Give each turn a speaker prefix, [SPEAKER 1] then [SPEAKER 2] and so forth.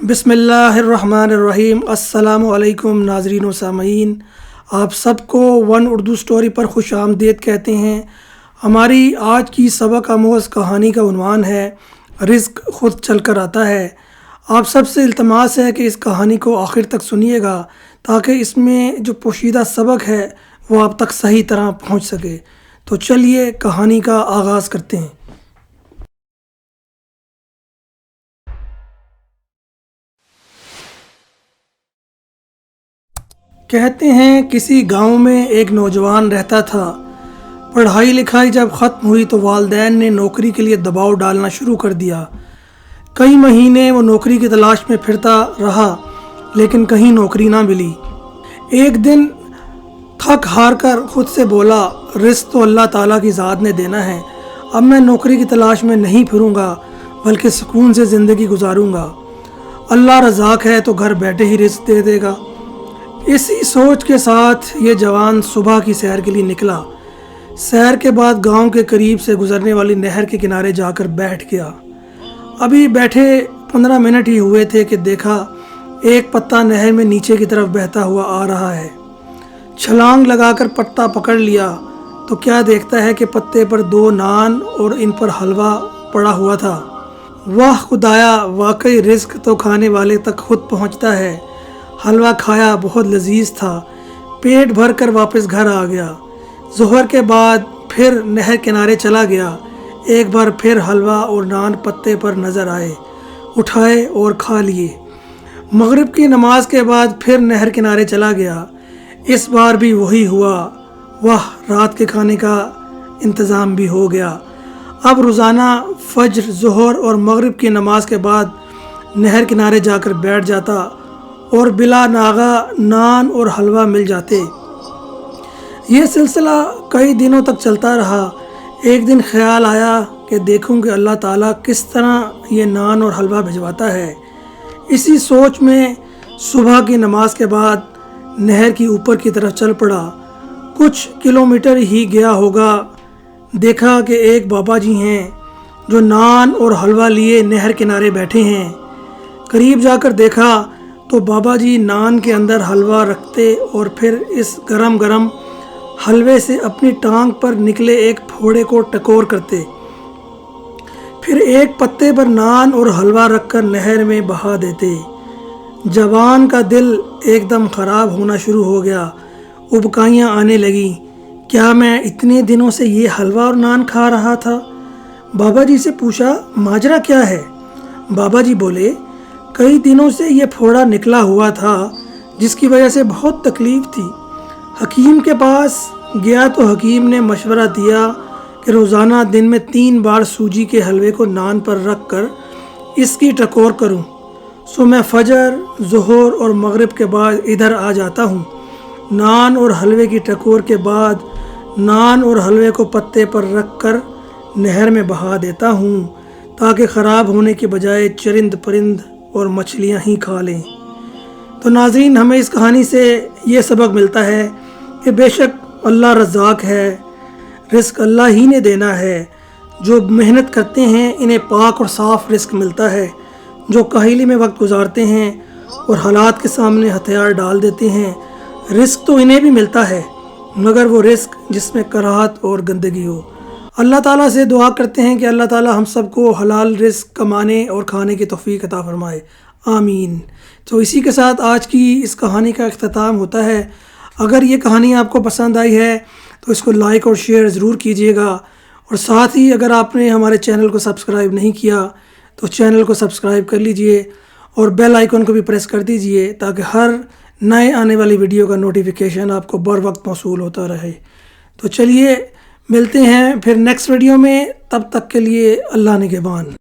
[SPEAKER 1] बिस्मिल्लाहिर्रहमानिर्रहीम। अस्सलामु अलैकुम नाज़रीन व सामीन, आप सबको वन उर्दू स्टोरी पर खुश आमदीद कहते हैं। हमारी आज की सबक आमोज़ कहानी का उन्वान है रिज़्क़ खुद चल कर आता है। आप सबसे इल्तमास है कि इस कहानी को आखिर तक सुनिएगा ताकि इसमें जो पोशीदा सबक है वो आप तक सही तरह पहुंच सके। तो चलिए कहानी का आगाज़ करते हैं। कहते हैं किसी गांव में एक नौजवान रहता था। पढ़ाई लिखाई जब ख़त्म हुई तो वालिदैन ने नौकरी के लिए दबाव डालना शुरू कर दिया। कई महीने वो नौकरी की तलाश में फिरता रहा लेकिन कहीं नौकरी ना मिली। एक दिन थक हार कर ख़ुद से बोला, रिज़्क़ तो अल्लाह ताला की ज़ात ने देना है, अब मैं नौकरी की तलाश में नहीं फिरूंगा बल्कि सुकून से ज़िंदगी गुजारूंगा। अल्लाह रज़ाक है तो घर बैठे ही रिज़्क़ दे देगा। इसी सोच के साथ ये जवान सुबह की सैर के लिए निकला। सैर के बाद गांव के करीब से गुजरने वाली नहर के किनारे जाकर बैठ गया। अभी बैठे 15 मिनट ही हुए थे कि देखा एक पत्ता नहर में नीचे की तरफ बहता हुआ आ रहा है। छलांग लगाकर पत्ता पकड़ लिया तो क्या देखता है कि पत्ते पर 2 नान और इन पर हलवा पड़ा हुआ था। वाह खुदाया, वाकई रिज़्क़ तो खाने वाले तक खुद पहुंचता है। हलवा खाया, बहुत लजीज था। पेट भर कर वापस घर आ गया। ज़ोहर के बाद फिर नहर किनारे चला गया। एक बार फिर हलवा और नान पत्ते पर नज़र आए, उठाए और खा लिए। मगरिब की नमाज के बाद फिर नहर किनारे चला गया। इस बार भी वही हुआ। वाह, रात के खाने का इंतज़ाम भी हो गया। अब रोज़ाना फज्र, ज़ोहर और मगरिब की नमाज के बाद नहर किनारे जाकर बैठ जाता और बिला नागा नान और हलवा मिल जाते। ये सिलसिला कई दिनों तक चलता रहा। एक दिन ख्याल आया कि देखूं कि अल्लाह ताला किस तरह ये नान और हलवा भिजवाता है। इसी सोच में सुबह की नमाज के बाद नहर की ऊपर की तरफ चल पड़ा। कुछ किलोमीटर ही गया होगा, देखा कि एक बाबा जी हैं जो नान और हलवा लिए नहर किनारे बैठे हैं। करीब जाकर देखा तो बाबा जी नान के अंदर हलवा रखते और फिर इस गरम गरम हलवे से अपनी टांग पर निकले एक फोड़े को टकोर करते। फिर एक पत्ते पर नान और हलवा रखकर नहर में बहा देते। जवान का दिल एकदम ख़राब होना शुरू हो गया। उबकाइयाँ आने लगी। क्या मैं इतने दिनों से ये हलवा और नान खा रहा था? बाबा जी से पूछा, माजरा क्या है? बाबा जी बोले, कई दिनों से ये फोड़ा निकला हुआ था जिसकी वजह से बहुत तकलीफ़ थी। हकीम के पास गया तो हकीम ने मशवरा दिया कि रोज़ाना दिन में 3 बार सूजी के हलवे को नान पर रख कर इसकी टकोर करूं। सो मैं फजर, ज़ोहर और मगरिब के बाद इधर आ जाता हूं। नान और हलवे की टकोर के बाद नान और हलवे को पत्ते पर रख कर नहर में बहा देता हूं ताकि ख़राब होने के बजाय चरिंद परिंद और मछलियाँ ही खा लें। तो नाज़रीन, हमें इस कहानी से ये सबक मिलता है कि बेशक अल्लाह रज़ाक है, रिज़्क़ अल्लाह ही ने देना है। जो मेहनत करते हैं इन्हें पाक और साफ़ रिज़्क़ मिलता है। जो काहिली में वक्त गुजारते हैं और हालात के सामने हथियार डाल देते हैं, रिज़्क़ तो इन्हें भी मिलता है मगर वो रिज़्क़ जिसमें कराहत और गंदगी हो। अल्लाह ताला से दुआ करते हैं कि अल्लाह ताला हम सबको हलाल रिज़्क़ कमाने और खाने की तौफ़ीक अता फ़रमाए, आमीन। तो इसी के साथ आज की इस कहानी का इख्तिताम होता है। अगर ये कहानी आपको पसंद आई है तो इसको लाइक और शेयर ज़रूर कीजिएगा और साथ ही अगर आपने हमारे चैनल को सब्सक्राइब नहीं किया तो चैनल को सब्सक्राइब कर लीजिए और बेल आइकन को भी प्रेस कर दीजिए ताकि हर नए आने वाली वीडियो का नोटिफिकेशन आपको बर वक्त मौसूल होता रहे। तो चलिए मिलते हैं फिर नेक्स्ट वीडियो में, तब तक के लिए अल्लाह निगहबान।